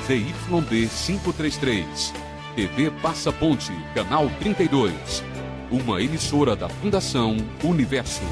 ZYB 533. TV Passa Ponte, canal 32. Uma emissora da Fundação Universo.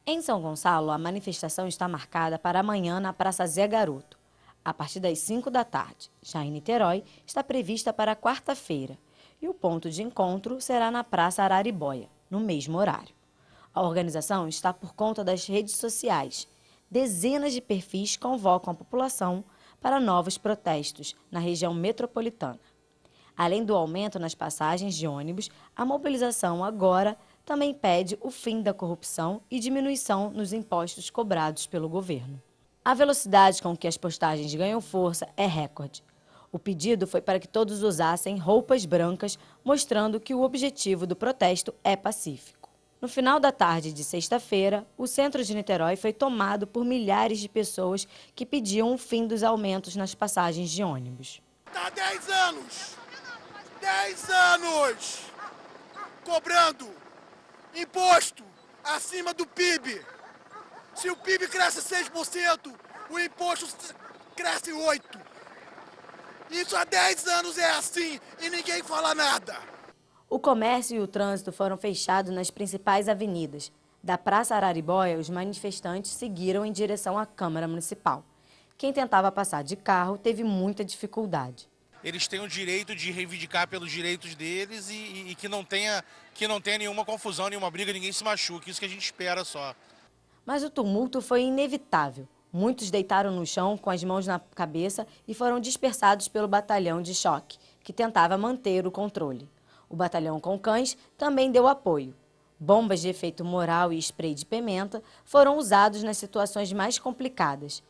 Em São Gonçalo, a manifestação está marcada para amanhã na Praça Zé Garoto, a partir das 5 da tarde. Já em Niterói, está prevista para quarta-feira, e o ponto de encontro será na Praça Araribóia, no mesmo horário. A organização está por conta das redes sociais. Dezenas de perfis convocam a população para novos protestos na região metropolitana. Além do aumento nas passagens de ônibus, a mobilização agora também pede o fim da corrupção e diminuição nos impostos cobrados pelo governo. A velocidade com que as postagens ganham força é recorde. O pedido foi para que todos usassem roupas brancas, mostrando que o objetivo do protesto é pacífico. No final da tarde de sexta-feira, o centro de Niterói foi tomado por milhares de pessoas que pediam o fim dos aumentos nas passagens de ônibus. Há 10 anos! 10 anos! Cobrando imposto acima do PIB. Se o PIB cresce 6%, o imposto cresce 8%. Isso há 10 anos é assim e ninguém fala nada. O comércio e o trânsito foram fechados nas principais avenidas. Da Praça Araribóia, os manifestantes seguiram em direção à Câmara Municipal. Quem tentava passar de carro teve muita dificuldade. Eles têm o direito de reivindicar pelos direitos deles e que não tenha nenhuma confusão, nenhuma briga, ninguém se machuque. Isso que a gente espera só. Mas o tumulto foi inevitável. Muitos deitaram no chão com as mãos na cabeça e foram dispersados pelo batalhão de choque, que tentava manter o controle. O batalhão com cães também deu apoio. Bombas de efeito moral e spray de pimenta foram usados nas situações mais complicadas.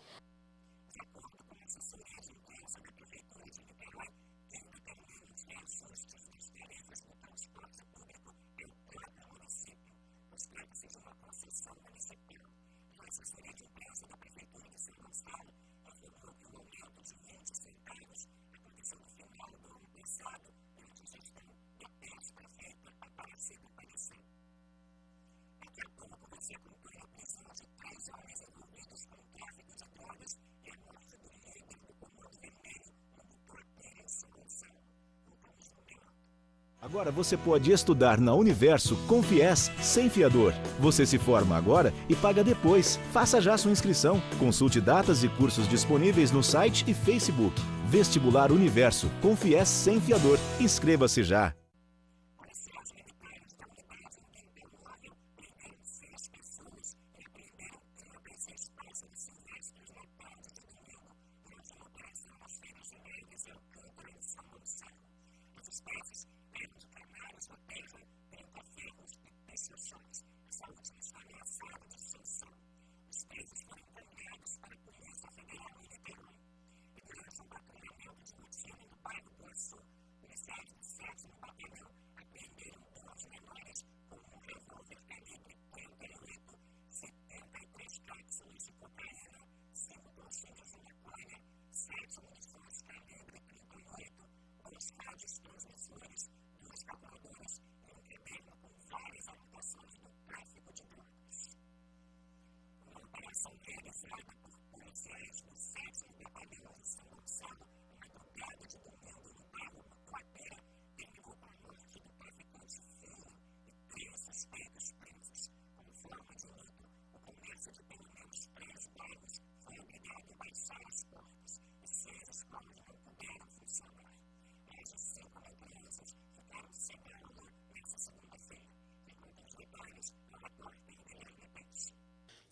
Agora você pode estudar na Universo com FIES sem fiador. Você se forma agora e paga depois. Faça já sua inscrição. Consulte datas e cursos disponíveis no site e Facebook. Vestibular Universo com FIES sem fiador. Inscreva-se já.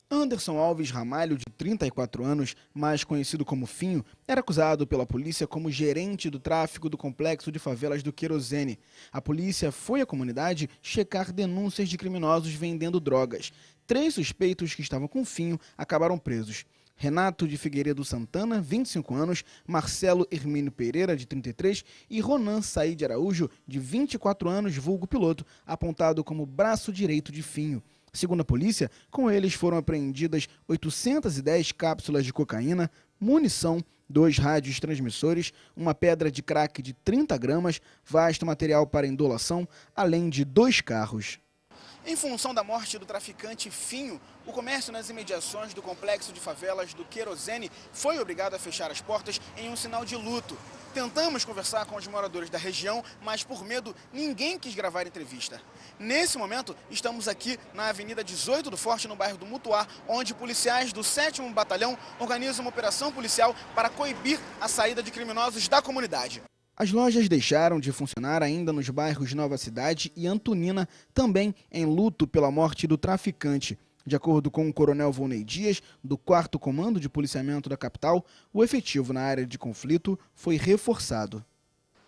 Anderson Alves Ramalho, de 34 anos, mais conhecido como Finho, era acusado pela polícia como gerente do tráfico do complexo de favelas do Querosene. A polícia foi à comunidade checar denúncias de criminosos vendendo drogas. 3 suspeitos que estavam com Finho acabaram presos. Renato de Figueiredo Santana, 25 anos, Marcelo Hermínio Pereira, de 33, e Ronan Said Araújo, de 24 anos, vulgo piloto, apontado como braço direito de Finho. Segundo a polícia, com eles foram apreendidas 810 cápsulas de cocaína, munição, 2 rádios transmissores, uma pedra de crack de 30 gramas, vasto material para indolação, além de 2 carros. Em função da morte do traficante Finho, o comércio nas imediações do complexo de favelas do Querosene foi obrigado a fechar as portas em um sinal de luto. Tentamos conversar com os moradores da região, mas por medo ninguém quis gravar entrevista. Nesse momento, estamos aqui na Avenida 18 do Forte, no bairro do Mutuá, onde policiais do 7º Batalhão organizam uma operação policial para coibir a saída de criminosos da comunidade. As lojas deixaram de funcionar ainda nos bairros Nova Cidade e Antonina, também em luto pela morte do traficante. De acordo com o coronel Volney Dias, do 4º Comando de Policiamento da capital, o efetivo na área de conflito foi reforçado.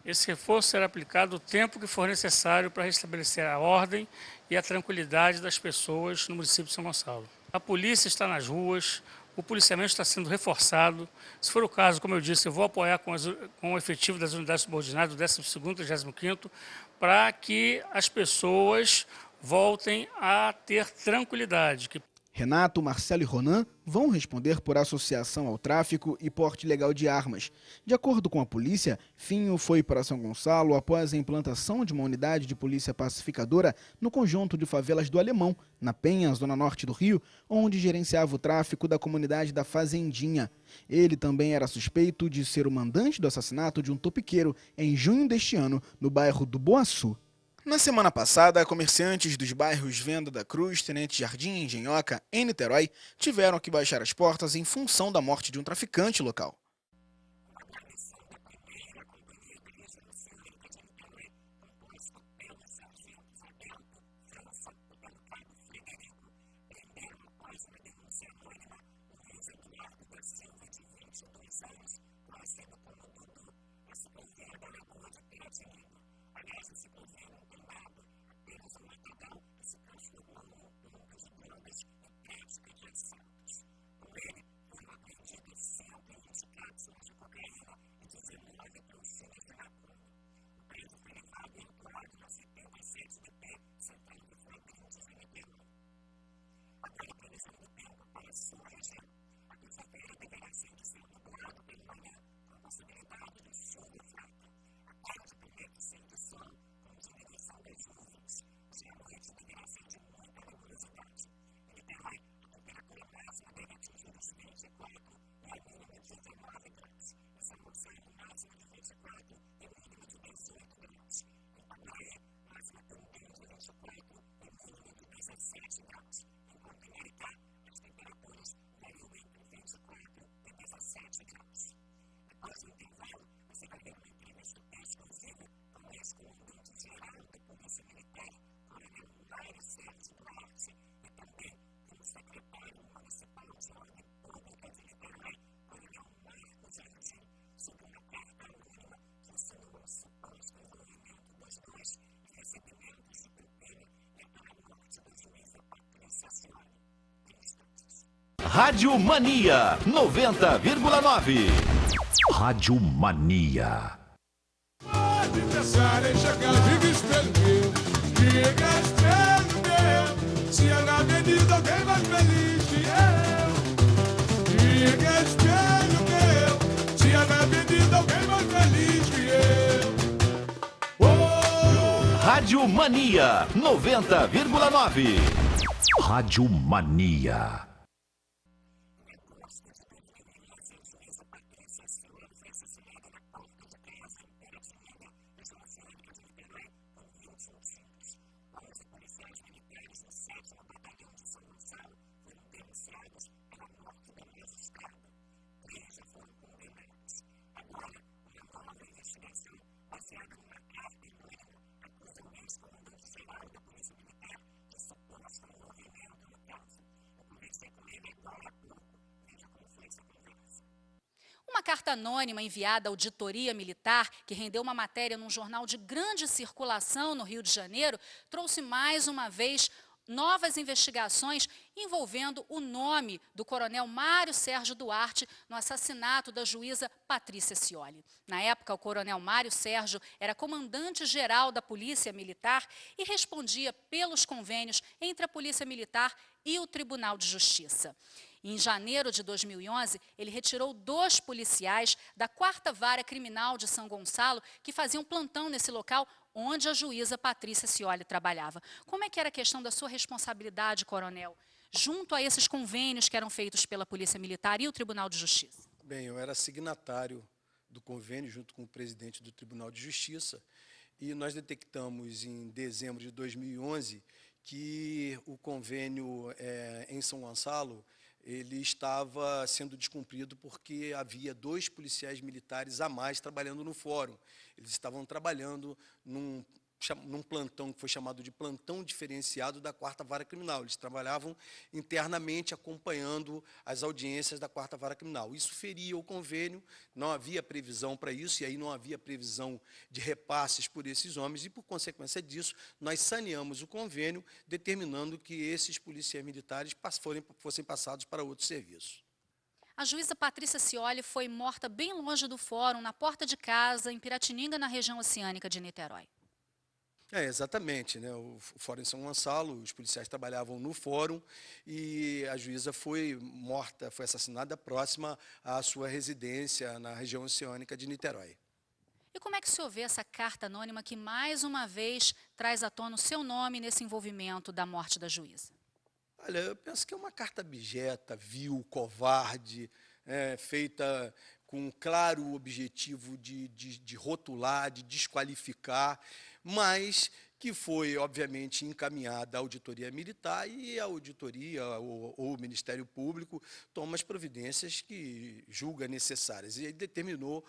Esse reforço será aplicado o tempo que for necessário para restabelecer a ordem e a tranquilidade das pessoas no município de São Gonçalo. A polícia está nas ruas, o policiamento está sendo reforçado. Se for o caso, como eu disse, eu vou apoiar com o efetivo das unidades subordinadas do 12º e 35º para que as pessoas voltem a ter tranquilidade. Renato, Marcelo e Ronan vão responder por associação ao tráfico e porte ilegal de armas. De acordo com a polícia, Finho foi para São Gonçalo após a implantação de uma unidade de polícia pacificadora no conjunto de favelas do Alemão, na Penha, zona norte do Rio, onde gerenciava o tráfico da comunidade da Fazendinha. Ele também era suspeito de ser o mandante do assassinato de um topiqueiro em junho deste ano, no bairro do Boaçu. Na semana passada, comerciantes dos bairros Venda da Cruz, Tenente Jardim e Engenhoca, em Niterói, tiveram que baixar as portas em função da morte de um traficante local. Rádio Mania 90,9. Rádio Mania. Aniversário, diga espelho meu, diga espelho meu, se é na avenida alguém mais feliz que eu. Diga espelho meu, se é na avenida alguém mais feliz que eu. Oh! Rádio Mania 90,9. Rádio Mania. Uma carta anônima enviada à auditoria militar, que rendeu uma matéria num jornal de grande circulação no Rio de Janeiro, trouxe mais uma vez novas investigações envolvendo o nome do coronel Mário Sérgio Duarte no assassinato da juíza Patrícia Scioli. Na época, o coronel Mário Sérgio era comandante-geral da Polícia Militar e respondia pelos convênios entre a Polícia Militar e o Tribunal de Justiça. Em janeiro de 2011, ele retirou 2 policiais da 4ª Vara Criminal de São Gonçalo que faziam plantão nesse local onde a juíza Patrícia Scioli trabalhava. Como é que era a questão da sua responsabilidade, coronel, junto a esses convênios que eram feitos pela Polícia Militar e o Tribunal de Justiça? Bem, eu era signatário do convênio junto com o presidente do Tribunal de Justiça e nós detectamos em dezembro de 2011 que o convênio em São Gonçalo ele estava sendo descumprido porque havia 2 policiais militares a mais trabalhando no fórum. Eles estavam trabalhando num plantão que foi chamado de plantão diferenciado da 4ª Vara Criminal. Eles trabalhavam internamente acompanhando as audiências da 4ª Vara Criminal. Isso feria o convênio, não havia previsão para isso, e aí não havia previsão de repasses por esses homens, e por consequência disso, nós saneamos o convênio, determinando que esses policiais militares fossem passados para outros serviços. A juíza Patrícia Scioli foi morta bem longe do fórum, na porta de casa, em Piratininga, na região oceânica de Niterói. Exatamente, né? O Fórum em São Gonçalo, os policiais trabalhavam no fórum e a juíza foi morta, foi assassinada próxima à sua residência na região oceânica de Niterói. E como é que o senhor vê essa carta anônima que, mais uma vez, traz à tona o seu nome nesse envolvimento da morte da juíza? Olha, eu penso que é uma carta abjeta, vil, covarde, feita com um claro objetivo de rotular, de desqualificar, mas que foi, obviamente, encaminhada à auditoria militar e a auditoria ou o Ministério Público toma as providências que julga necessárias. E aí determinou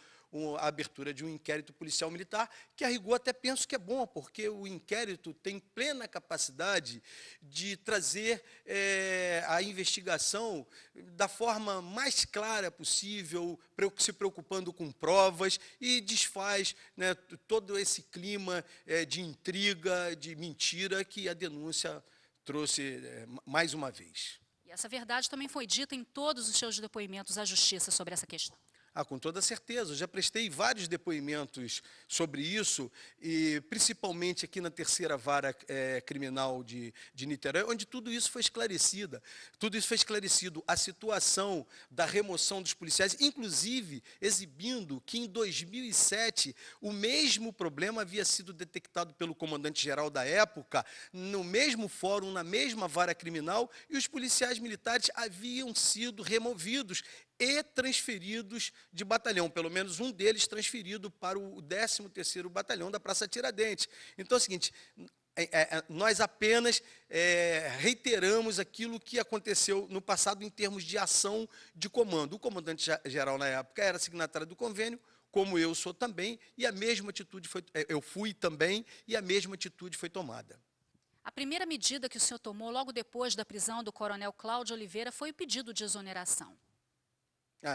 a abertura de um inquérito policial militar, que a rigor até penso que é bom, porque o inquérito tem plena capacidade de trazer a investigação da forma mais clara possível, se preocupando com provas e desfaz, né, todo esse clima de intriga, de mentira que a denúncia trouxe mais uma vez. E essa verdade também foi dita em todos os seus depoimentos à Justiça sobre essa questão. Com toda certeza. Eu já prestei vários depoimentos sobre isso, e principalmente aqui na 3ª Vara Criminal de Niterói, onde tudo isso foi esclarecido. Tudo isso foi esclarecido. A situação da remoção dos policiais, inclusive exibindo que em 2007 o mesmo problema havia sido detectado pelo comandante-geral da época, no mesmo fórum, na mesma vara criminal, e os policiais militares haviam sido removidos e transferidos de batalhão, pelo menos um deles transferido para o 13º Batalhão da Praça Tiradentes. Então é o seguinte, nós apenas reiteramos aquilo que aconteceu no passado em termos de ação de comando. O comandante-geral na época era signatário do convênio, como eu sou também, e a mesma atitude eu fui também, e a mesma atitude foi tomada. A primeira medida que o senhor tomou logo depois da prisão do coronel Cláudio Oliveira foi o pedido de exoneração.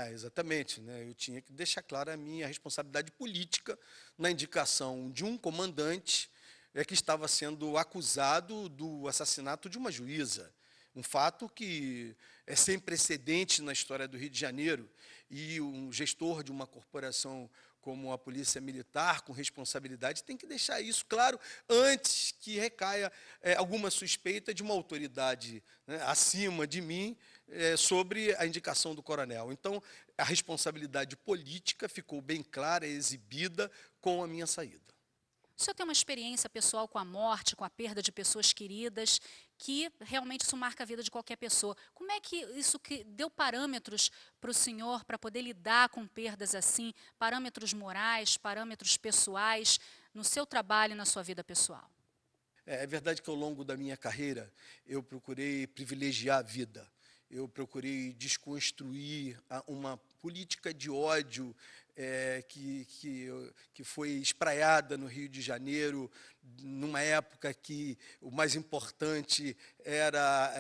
Exatamente, né? Eu tinha que deixar clara a minha responsabilidade política na indicação de um comandante que estava sendo acusado do assassinato de uma juíza. Um fato que é sem precedente na história do Rio de Janeiro, e um gestor de uma corporação como a Polícia Militar, com responsabilidade, tem que deixar isso claro antes que recaia alguma suspeita de uma autoridade, né, acima de mim sobre a indicação do coronel. Então, a responsabilidade política ficou bem clara, exibida com a minha saída. O senhor tem uma experiência pessoal com a morte, com a perda de pessoas queridas, que realmente isso marca a vida de qualquer pessoa. Como é que isso deu parâmetros para o senhor para poder lidar com perdas assim, parâmetros morais, parâmetros pessoais, no seu trabalho e na sua vida pessoal? É verdade que ao longo da minha carreira eu procurei privilegiar a vida. Eu procurei desconstruir uma política de ódio que foi espraiada no Rio de Janeiro, numa época que o mais importante era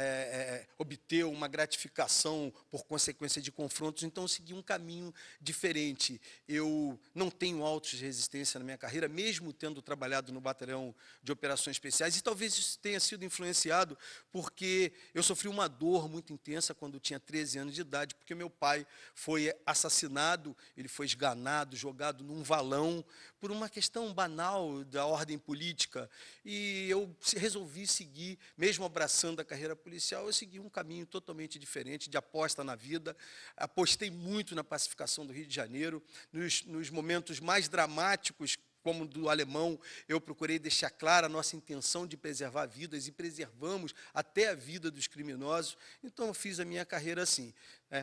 obter uma gratificação por consequência de confrontos. Então, eu segui um caminho diferente. Eu não tenho autos de resistência na minha carreira, mesmo tendo trabalhado no Batalhão de Operações Especiais, e talvez isso tenha sido influenciado porque eu sofri uma dor muito intensa quando eu tinha 13 anos de idade, porque meu pai foi assassinado, ele foi esganado, jogado num valão, por uma questão banal da ordem política. E eu resolvi seguir, mesmo abraçando a carreira policial, eu segui um caminho totalmente diferente, de aposta na vida. Apostei muito na pacificação do Rio de Janeiro, nos momentos mais dramáticos, como do Alemão, eu procurei deixar clara a nossa intenção de preservar vidas, e preservamos até a vida dos criminosos. Então, eu fiz a minha carreira assim.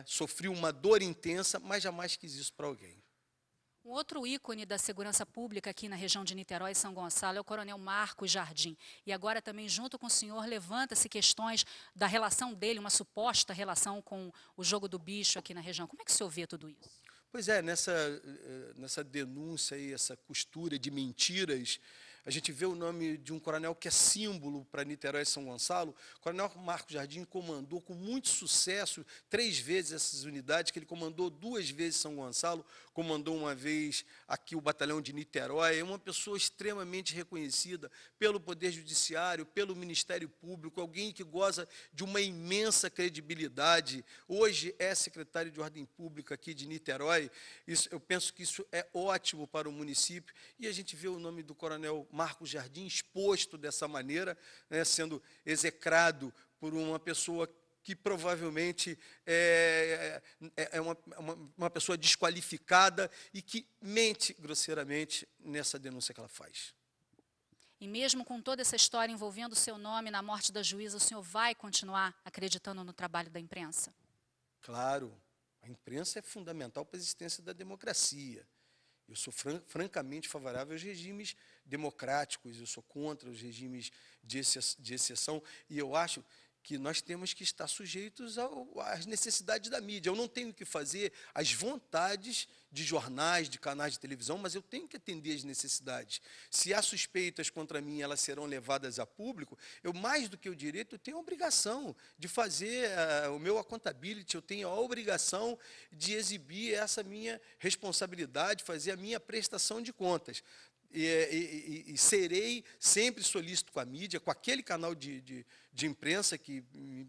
Sofri uma dor intensa, mas jamais quis isso para alguém. Um outro ícone da segurança pública aqui na região de Niterói e São Gonçalo é o coronel Marcos Jardim. E agora também, junto com o senhor, levanta-se questões da relação dele, uma suposta relação com o jogo do bicho aqui na região. Como é que o senhor vê tudo isso? Pois é, nessa denúncia aí, essa costura de mentiras, a gente vê o nome de um coronel que é símbolo para Niterói e São Gonçalo. O coronel Marcos Jardim comandou com muito sucesso 3 vezes essas unidades, que ele comandou 2 vezes São Gonçalo, comandou uma vez aqui o batalhão de Niterói. É uma pessoa extremamente reconhecida pelo Poder Judiciário, pelo Ministério Público, alguém que goza de uma imensa credibilidade. Hoje é secretário de Ordem Pública aqui de Niterói. Eu penso que isso é ótimo para o município, e a gente vê o nome do coronel Marcos Jardim exposto dessa maneira, sendo execrado por uma pessoa que provavelmente é uma pessoa desqualificada e que mente grosseiramente nessa denúncia que ela faz. E mesmo com toda essa história envolvendo o seu nome na morte da juíza, o senhor vai continuar acreditando no trabalho da imprensa? Claro, a imprensa é fundamental para a existência da democracia. Eu sou francamente favorável aos regimes democráticos, eu sou contra os regimes de exceção, e eu acho que nós temos que estar sujeitos às necessidades da mídia. Eu não tenho que fazer as vontades de jornais, de canais de televisão, mas eu tenho que atender às necessidades. Se há suspeitas contra mim, elas serão levadas a público. Eu, mais do que o direito, eu tenho a obrigação de fazer o meu accountability, eu tenho a obrigação de exibir essa minha responsabilidade, fazer a minha prestação de contas. E serei sempre solícito com a mídia, com aquele canal de imprensa que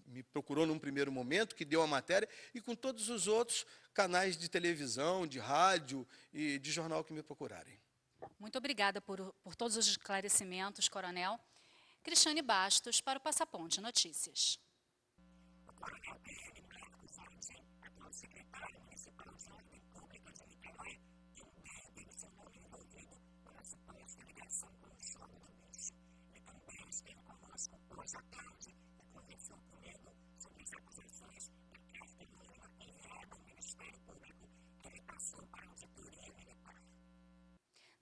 me procurou num primeiro momento, que deu a matéria, e com todos os outros canais de televisão, de rádio e de jornal que me procurarem. Muito obrigada por todos os esclarecimentos, coronel. Cristiane Bastos, para o Passaponte Notícias.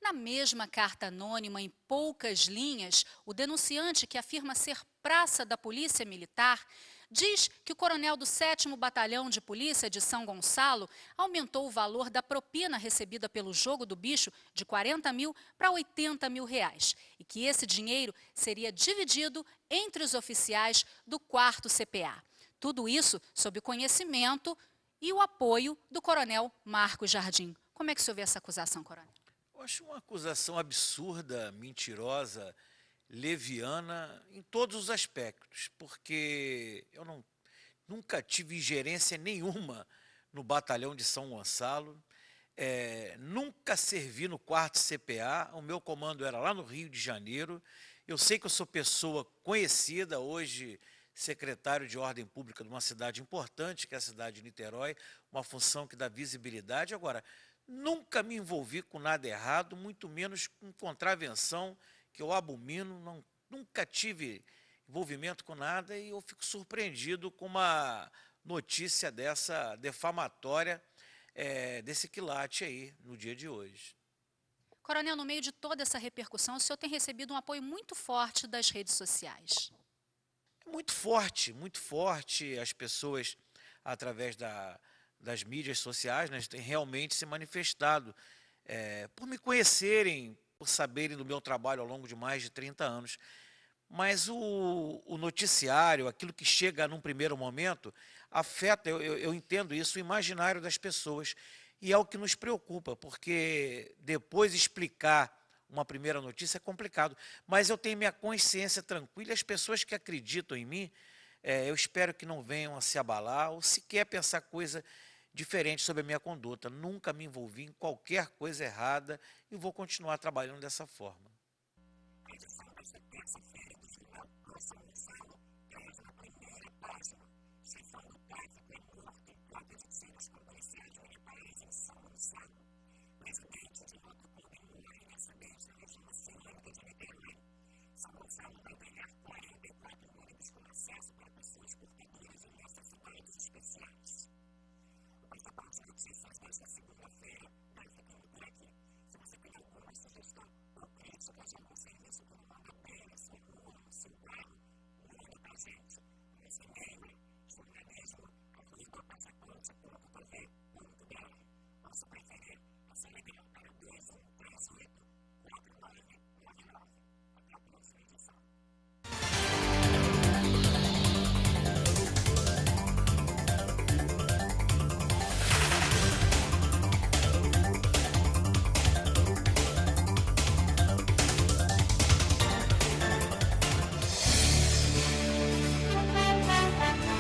Na mesma carta anônima, em poucas linhas, o denunciante, que afirma ser praça da Polícia Militar, diz que o coronel do 7º Batalhão de Polícia de São Gonçalo aumentou o valor da propina recebida pelo jogo do bicho de 40 mil para 80 mil reais, e que esse dinheiro seria dividido entre os oficiais do 4º CPA. Tudo isso sob o conhecimento e o apoio do coronel Marcos Jardim. Como é que o senhor vê essa acusação, coronel? Eu acho uma acusação absurda, mentirosa, leviana, em todos os aspectos, porque eu nunca tive ingerência nenhuma no batalhão de São Gonçalo, nunca servi no 4º CPA, o meu comando era lá no Rio de Janeiro. Eu sei que eu sou pessoa conhecida, hoje secretário de Ordem Pública de uma cidade importante, que é a cidade de Niterói, uma função que dá visibilidade. Agora, nunca me envolvi com nada errado, muito menos com contravenção, que eu abomino, nunca tive envolvimento com nada, e eu fico surpreendido com uma notícia dessa defamatória, desse quilate aí, no dia de hoje. Coronel, no meio de toda essa repercussão, o senhor tem recebido um apoio muito forte das redes sociais. Muito forte, as pessoas, através das mídias sociais, né, têm realmente se manifestado, por me conhecerem, por saberem do meu trabalho ao longo de mais de 30 anos. Mas o noticiário, aquilo que chega num primeiro momento, afeta, eu entendo isso, o imaginário das pessoas. E é o que nos preocupa, porque depois explicar uma primeira notícia é complicado. Mas eu tenho minha consciência tranquila, e as pessoas que acreditam em mim, eu espero que não venham a se abalar ou sequer pensar coisa diferente sobre a minha conduta. Nunca me envolvi em qualquer coisa errada e vou continuar trabalhando dessa forma.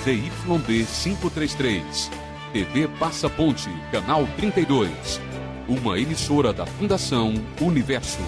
ZYB 533, TV Passa Ponte, canal 32, uma emissora da Fundação Universo.